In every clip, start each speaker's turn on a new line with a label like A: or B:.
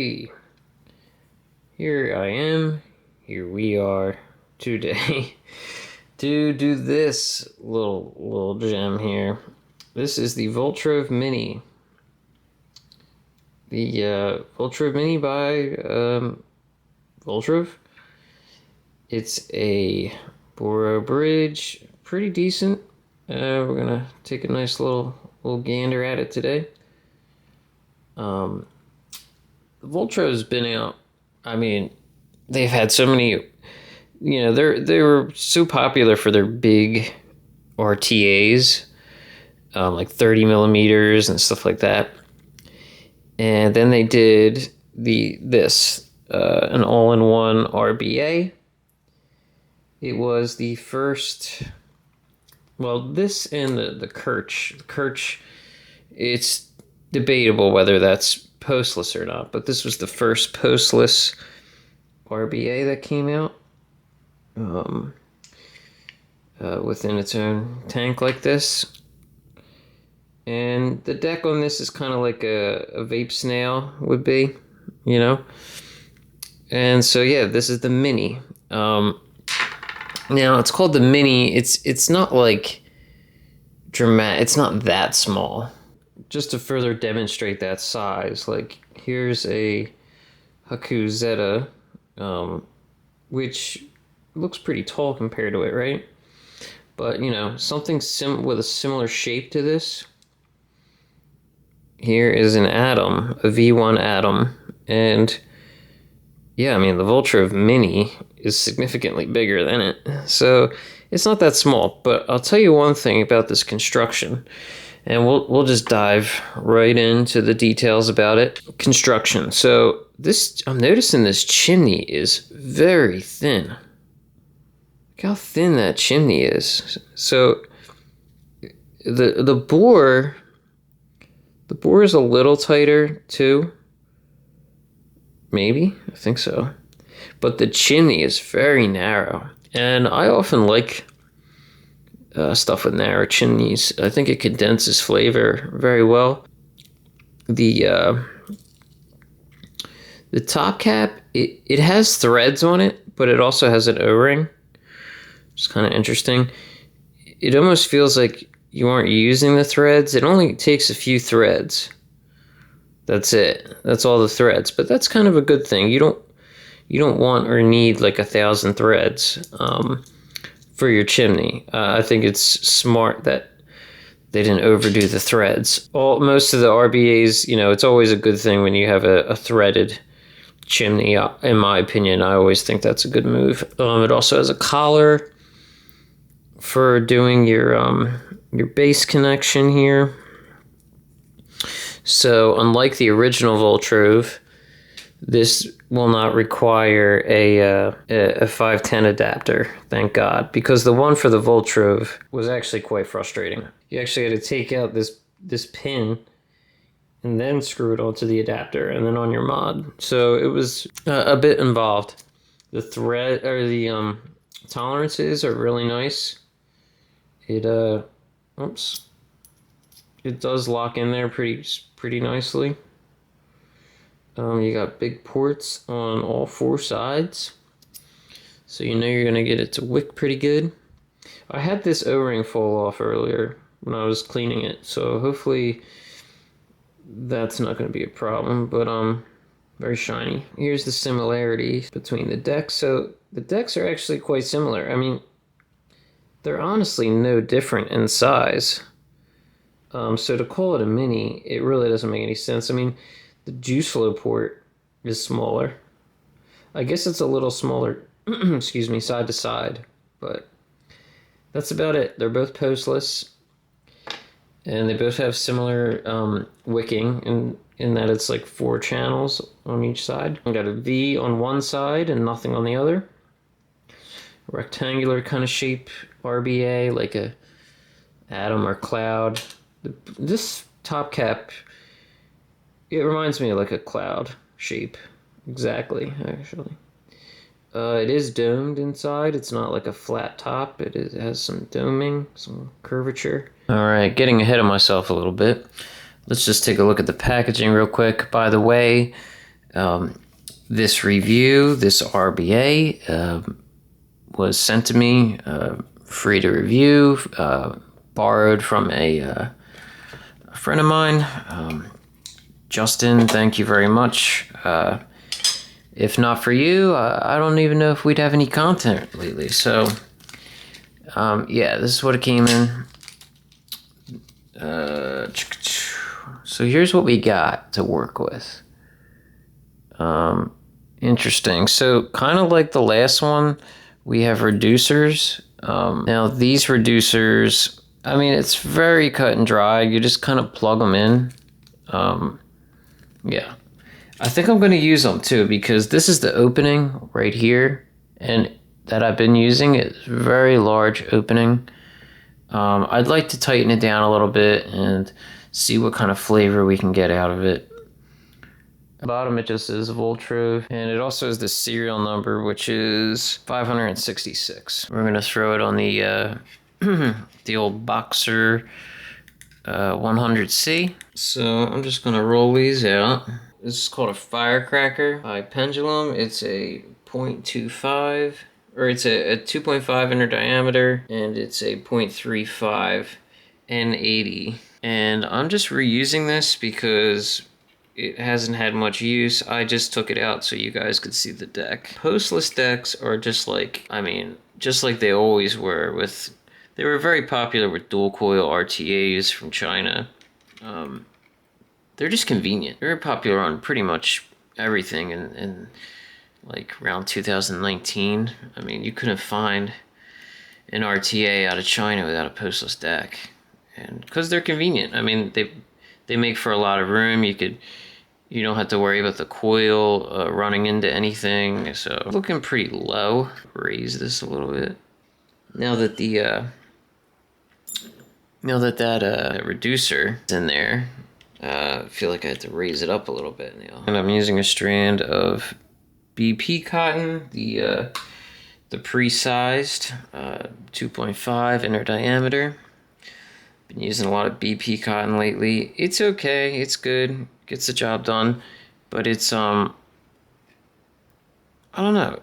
A: Hey, here I am. Here we are today to do this little gem here. This is the Voltrove Mini. The Voltrove Mini by Voltrove. It's a Boro bridge, pretty decent. We're gonna take a nice little gander at it today. Voltrove's been out. I mean, they've had so many. You know, they were so popular for their big RTAs, like 30 millimeters and stuff like that. And then they did an all-in-one RBA. It was the first. Well, this and the Kirch. The Kirch, it's debatable whether that's postless or not, but this was the first postless RBA that came out within its own tank like this. And the deck on this is kind of like a Vapesnail would be, you know? And so, yeah, this is the Mini. Now, it's called the Mini. It's not like dramatic. It's not that small. Just to further demonstrate that size, like here's a Haku Zeta, which looks pretty tall compared to it, right? But you know, something with a similar shape to this. Here is an Atom, a V1 Atom, and yeah, I mean the Voltrove Mini is significantly bigger than it, so it's not that small. But I'll tell you one thing about this construction. And we'll just dive right into the details about it. Construction. So I'm noticing this chimney is very thin. Look how thin that chimney is. So the bore is a little tighter too. Maybe, I think so. But the chimney is very narrow, and I often like stuff with narrow chimneys. I think it condenses flavor very well. The top cap, it has threads on it, but it also has an O-ring, which is kind of interesting. It almost feels like you aren't using the threads. It only takes a few threads. That's it. That's all the threads. But that's kind of a good thing. You don't want or need like 1,000 threads. For your chimney. I think it's smart that they didn't overdo the threads. Most of the RBAs, you know, it's always a good thing when you have a threaded chimney, in my opinion. I always think that's a good move. It also has a collar for doing your base connection here. So unlike the original Voltrove, this will not require a 510 adapter, thank God, because the one for the Voltrove was actually quite frustrating. You actually had to take out this pin and then screw it onto the adapter and then on your mod. So it was a bit involved. The thread or the tolerances are really nice. It does lock in there pretty nicely. You got big ports on all 4 sides, so you know you're going to get it to wick pretty good. I had this O-ring fall off earlier when I was cleaning it, so hopefully that's not going to be a problem, but very shiny. Here's the similarity between the decks. So the decks are actually quite similar. I mean, they're honestly no different in size. So to call it a mini, it really doesn't make any sense. I mean, the juice flow port is smaller. I guess it's a little smaller, excuse me, side to side, but that's about it. They're both postless, and they both have similar wicking in that it's like 4 channels on each side. I got a V on one side and nothing on the other. Rectangular kind of shape RBA, like a atom or cloud. This top cap, it reminds me of like a cloud shape. Exactly, actually. It is domed inside. It's not like a flat top. It has some doming, some curvature. Alright, getting ahead of myself a little bit. Let's just take a look at the packaging real quick. By the way, This review, this RBA, was sent to me, free to review, borrowed from a friend of mine. Justin, thank you very much. If not for you, I don't even know if we'd have any content lately. So, yeah, this is what it came in. So here's what we got to work with. Interesting. So kind of like the last one, we have reducers. Now these reducers, I mean, it's very cut and dry. You just kind of plug them in. Yeah. I think I'm going to use them too, because this is the opening right here, and that I've been using. It's very large opening. I'd like to tighten it down a little bit and see what kind of flavor we can get out of it. At the bottom it just says Voltrove, and it also has the serial number, which is 566. We're going to throw it on the the old Boxer 100C. So I'm just going to roll these out. This is called a Firecracker by Pendulum. It's a 0.25, or it's a 2.5 inner diameter, and it's a 0.35 N80. And I'm just reusing this because it hasn't had much use. I just took it out so you guys could see the deck. Postless decks are just like, I mean, just like they always were with, they were very popular with dual coil RTAs from China. They're just convenient. They're popular on pretty much everything in like around 2019. I mean, you couldn't find an RTA out of China without a postless deck. And because they're convenient. I mean, they make for a lot of room. You don't have to worry about the coil running into anything. So looking pretty low. Raise this a little bit. Now that that reducer is in there, I feel like I had to raise it up a little bit now. And I'm using a strand of BP cotton, the pre-sized 2.5 inner diameter. Been using a lot of BP cotton lately. It's okay, it's good, gets the job done, but it's I don't know.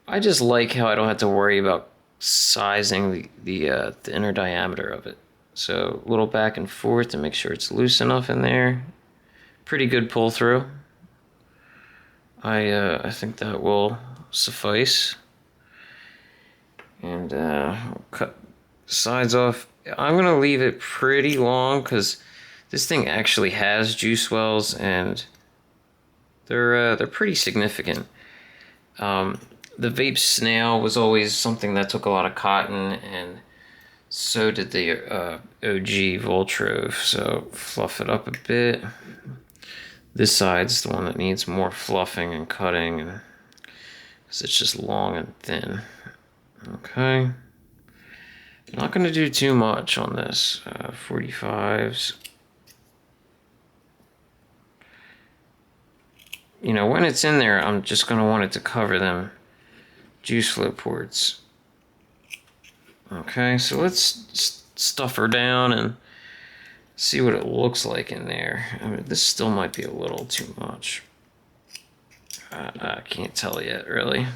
A: I just like how I don't have to worry about sizing the inner diameter of it. So a little back and forth to make sure it's loose enough in there. Pretty good pull through. I think that will suffice. And I'll cut sides off. I'm gonna leave it pretty long because this thing actually has juice wells, and they're pretty significant. The Vapesnail was always something that took a lot of cotton, and so did the OG Voltrove. So fluff it up a bit. This side's the one that needs more fluffing and cutting, and because it's just long and thin. Okay. Not going to do too much on this. 45s. You know, when it's in there, I'm just going to want it to cover them juice flow ports. Okay, so let's stuff her down and see what it looks like in there. I mean, this still might be a little too much. I can't tell yet, really.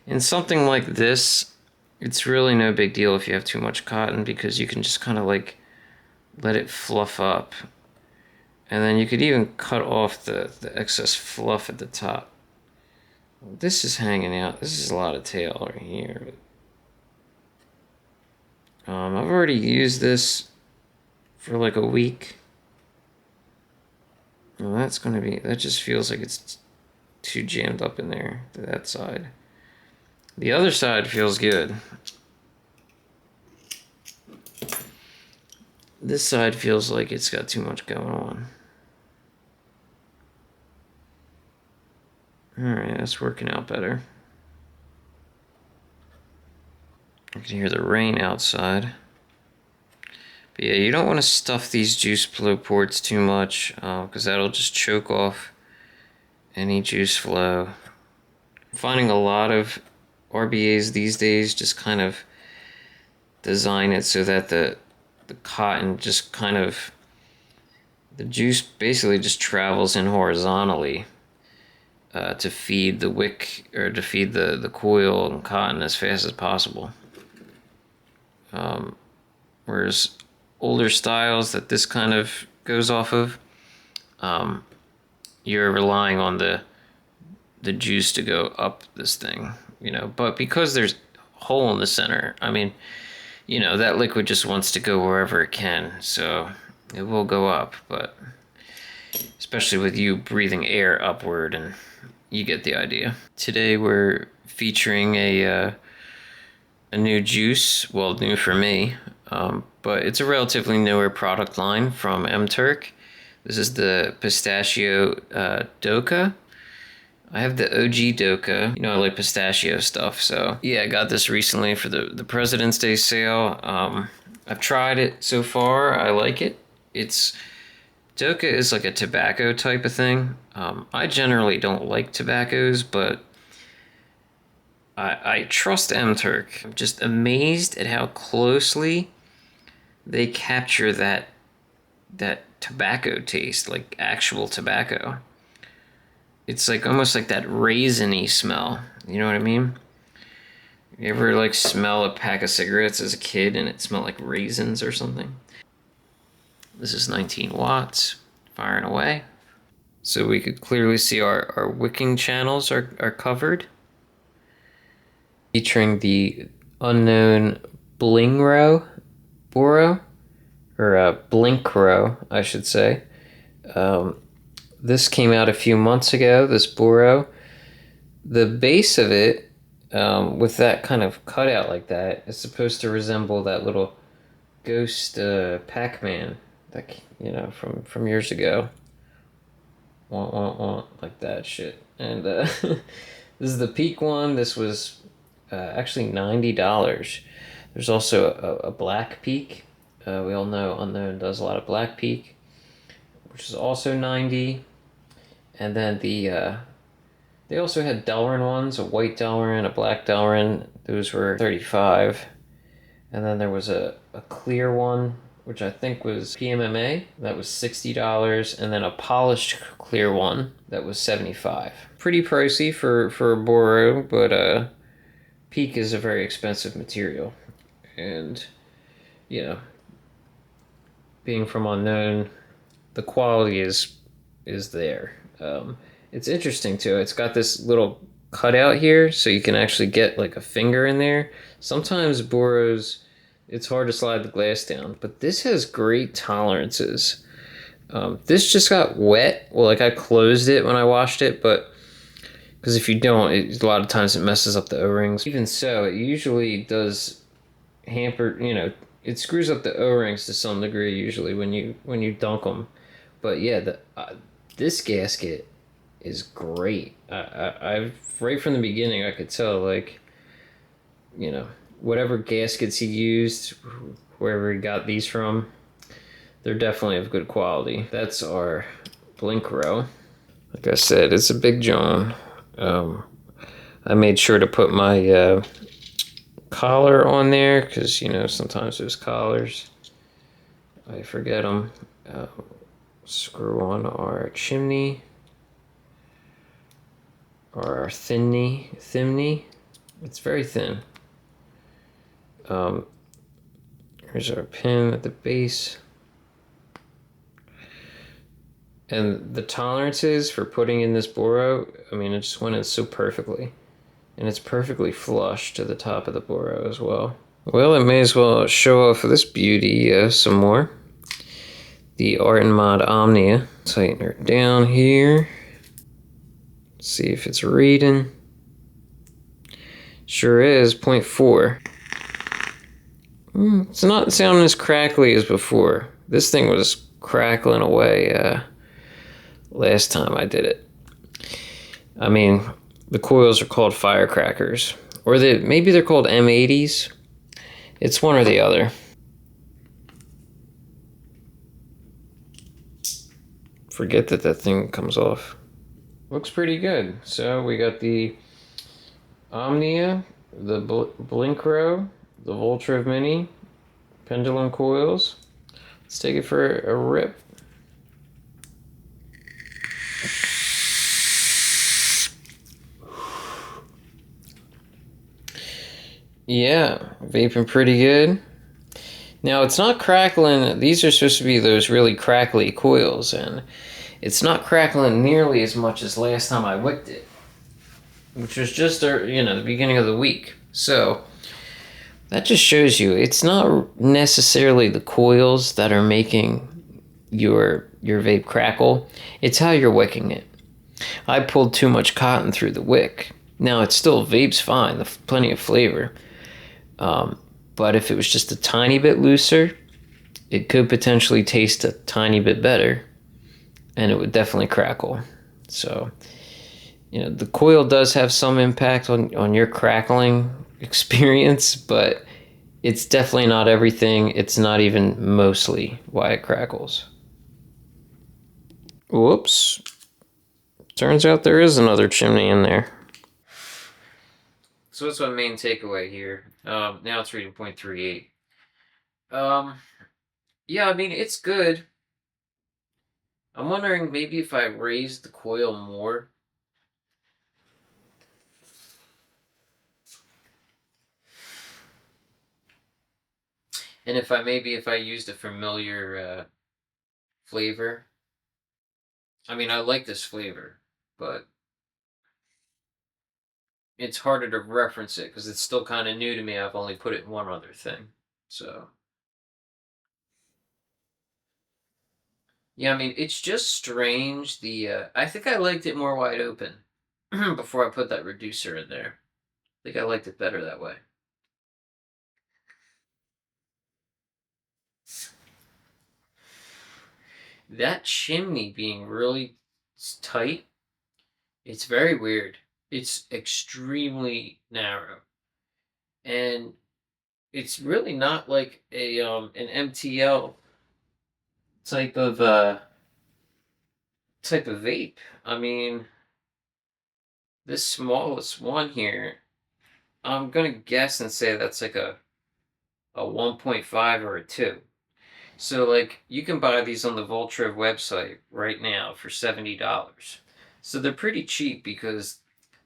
A: In something like this, it's really no big deal if you have too much cotton, because you can just kind of like let it fluff up. And then you could even cut off the excess fluff at the top. This is hanging out. This is a lot of tail right here. I've already used this for like a week. Well, that's gonna be, that just feels like it's too jammed up in there to that side. The other side feels good. This side feels like it's got too much going on. Alright, that's working out better. I can hear the rain outside. But yeah, you don't want to stuff these juice flow ports too much, because that'll just choke off any juice flow. I'm finding a lot of RBAs these days just kind of design it so that the cotton just kind of The juice basically just travels in horizontally to feed the wick, or to feed the coil and cotton as fast as possible. Whereas older styles that this kind of goes off of, you're relying on the juice to go up this thing, you know. But because there's a hole in the center, I mean, you know, that liquid just wants to go wherever it can, so it will go up. But especially with you breathing air upward, and you get the idea. Today we're featuring a new juice, well, new for me, but it's a relatively newer product line from Terk. This is the Pistachio Dohka. I have the OG Dohka. You know, I like pistachio stuff, so yeah, I got this recently for the President's Day sale. I've tried it so far. I like it. Dohka is like a tobacco type of thing. I generally don't like tobaccos, but I trust Terk. I'm just amazed at how closely they capture that tobacco taste, like actual tobacco. It's like almost like that raisiny smell. You know what I mean? You ever like smell a pack of cigarettes as a kid and it smelled like raisins or something? This is 19 watts, firing away. So we could clearly see our wicking channels are covered. Featuring the Unkwn BlinkRo Boro, or BlinkRo, I should say. This came out a few months ago, this Boro. The base of it, with that kind of cutout like that, is supposed to resemble that little ghost Pac-Man, that, you know, from years ago. Want, like that shit. And this is the peak one. This was actually $90. There's also a black peak. We all know Unkwn does a lot of black peak, which is also 90. And then they also had Delrin ones, a white Delrin, a black Delrin. Those were 35. And then there was a clear one, which I think was PMMA. That was $60. And then a polished clear one that was 75. Pretty pricey for a Boro, but peak is a very expensive material. And, you know, being from Unkwn, the quality is there. It's interesting too. It's got this little cutout here, so you can actually get like a finger in there. Sometimes Boros, it's hard to slide the glass down, but this has great tolerances. This just got wet. Well, like I closed it when I washed it, but because if you don't, a lot of times it messes up the O-rings. Even so, it usually does hamper, you know, it screws up the O-rings to some degree usually when you dunk them. But yeah, this gasket is great. I right from the beginning I could tell, like, you know, whatever gaskets he used, wherever he got these from, they're definitely of good quality. That's our BlinkRo. Like I said, it's a big John. I made sure to put my collar on there because, you know, sometimes there's collars. I forget them. Screw on our chimney, or our thimney. It's very thin. Here's our pin at the base. And the tolerances for putting in this Boro, I mean, it just went in so perfectly. And it's perfectly flush to the top of the Boro as well. Well, I may as well show off this beauty some more. The Art Mod Omnia. Tighten her down here. See if it's reading. Sure is, 0.4. It's not sounding as crackly as before. This thing was crackling away last time I did it. I mean, the coils are called firecrackers. Or maybe they're called M80s. It's one or the other. Forget that thing comes off. Looks pretty good. So we got the Omnia, the BlinkRo, the Voltrove Mini, Pendulum coils. Let's take it for a rip. Yeah, vaping pretty good. Now it's not crackling. These are supposed to be those really crackly coils, and it's not crackling nearly as much as last time I wicked it, which was just the beginning of the week. So that just shows you it's not necessarily the coils that are making your vape crackle. It's how you're wicking it. I pulled too much cotton through the wick. Now it still vapes fine, plenty of flavor. But if it was just a tiny bit looser, it could potentially taste a tiny bit better, and it would definitely crackle. So, the coil does have some impact on your crackling experience, but it's definitely not everything. It's not even mostly why it crackles. Whoops. Turns out there is another chimney in there. So what's my main takeaway here? Now it's reading 0.38. Yeah, I mean, it's good. I'm wondering maybe if I raise the coil more. And if I used a familiar flavor. I mean, I like this flavor, but it's harder to reference it because it's still kind of new to me. I've only put it in one other thing. So, yeah, I mean, it's just strange. I think I liked it more wide open before I put that reducer in there. I think I liked it better that way. That chimney being really tight, it's very weird. It's extremely narrow. And it's really not like an MTL type of vape. I mean, this smallest one here, I'm gonna guess and say that's like a 1.5 or a 2. So like you can buy these on the Voltrove website right now for $70. So they're pretty cheap because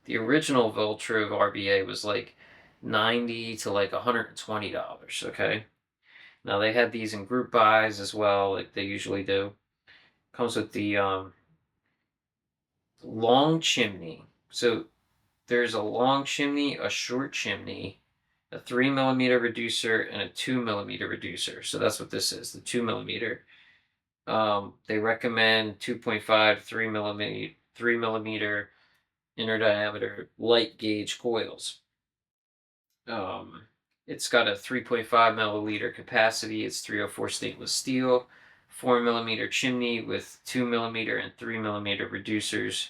A: the original Voltrove RBA was like 90 to like $120, okay? Now they had these in group buys as well, like they usually do. Comes with the long chimney. So there's a long chimney, a short chimney, a 3 millimeter reducer, and a 2 millimeter reducer. So that's what this is, the 2 millimeter. They recommend 2.5 to 3 millimeter inner diameter light gauge coils. Um, it's got a 3.5 milliliter capacity. It's 304 stainless steel, 4 millimeter chimney with 2 millimeter and 3 millimeter reducers.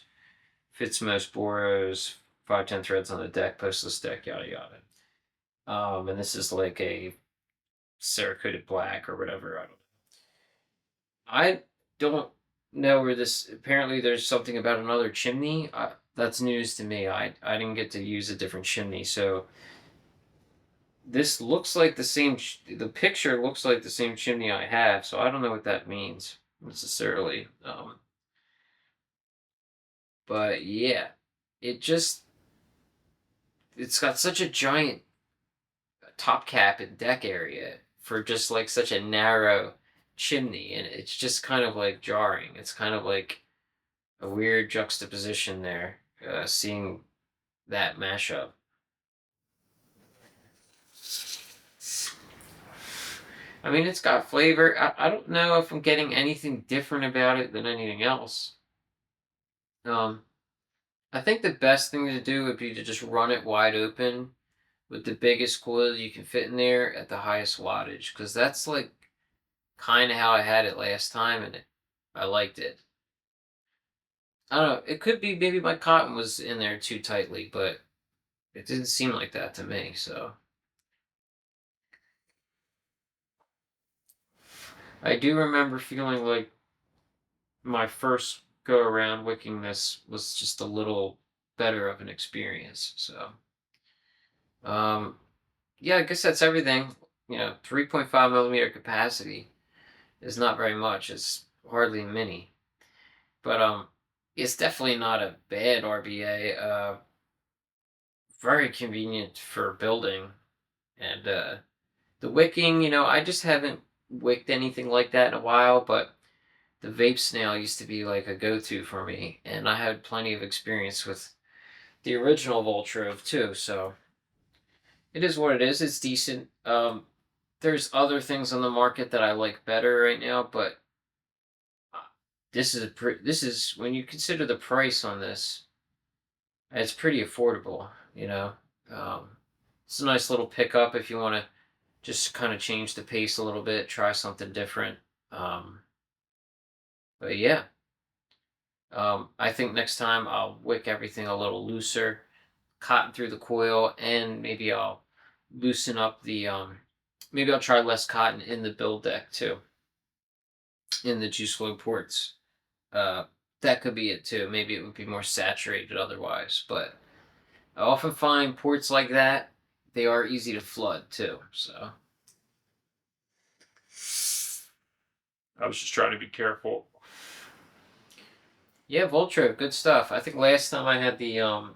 A: Fits most boros. 510 threads on the deck, postless deck, yada yada. And this is like a Cerakoted black or whatever. I don't know where this. Apparently, there's something about another chimney. That's news to me. I didn't get to use a different chimney, so this looks like the same. The picture looks like the same chimney I have, so I don't know what that means necessarily. But yeah, it just it's got such a giant top cap and deck area for just like such a narrow chimney, and it's just kind of like jarring. It's kind of like a weird juxtaposition there, seeing that mashup. I mean, it's got flavor. I don't know if I'm getting anything different about it than anything else. Um, I think the best thing to do would be to just run it wide open with the biggest coil you can fit in there at the highest wattage, because that's like kind of how I had it last time, and I liked it. I don't know. It could be maybe my cotton was in there too tightly, but it didn't seem like that to me. So I do remember feeling like my first go around wicking this was just a little better of an experience. So, um, yeah, I guess that's everything. 3.5 millimeter capacity is not very much. It's hardly a mini, but it's definitely not a bad RBA. Very convenient for building. And the wicking, you know, I just haven't wicked anything like that in a while, but the Vapesnail used to be like a go-to for me, and I had plenty of experience with the original Voltrove too, so it is what it is. It's decent. There's other things on the market that I like better right now, but this is when you consider the price on this, it's pretty affordable. You know, um, it's a nice little pickup if you want to just kind of change the pace a little bit, try something different. Um, but yeah, I think next time I'll wick everything a little looser, cotton through the coil, and maybe I'll loosen up the maybe I'll try less cotton in the build deck too, in the juice flow ports. Uh, that could be it too. Maybe it would be more saturated otherwise, but I often find ports like that, they are easy to flood too. So
B: I was just trying to be careful.
A: yeah, Voltrove, good stuff. I think last time I had the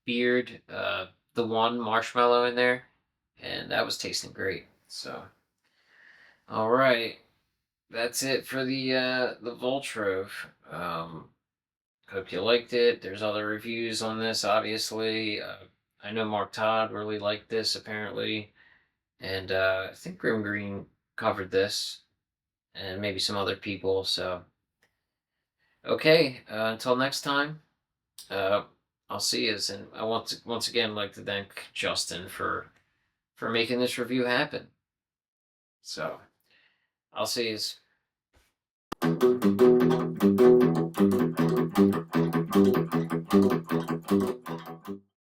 A: beard, the one marshmallow in there, and that was tasting great. So all right, that's it for the Voltrove. Hope you liked it. There's other reviews on this, obviously. I know Mark Todd really liked this, apparently. And I think Grim Green covered this, and maybe some other people. So, okay, until next time, uh, I'll see you. And I want to once again like to thank Justin for making this review happen. So, I'll see you.